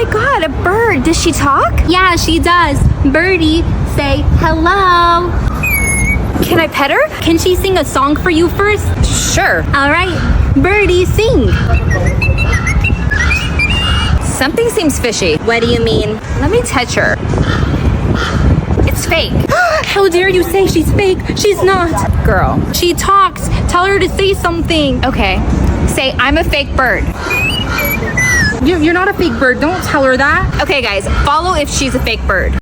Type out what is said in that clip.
my god, a bird. Does she talk? Yeah, she does. Birdie, say hello. Can I pet her? Can she sing a song for you first? Sure. All right, Birdie, sing. Something seems fishy. What do you mean? Let me touch her. It's fake. How dare you say she's fake? She's not. Girl. She talks. Tell her to say something. Okay. Say, I'm a fake bird. You're not a fake bird. Don't tell her that. Okay, guys, follow if she's a fake bird.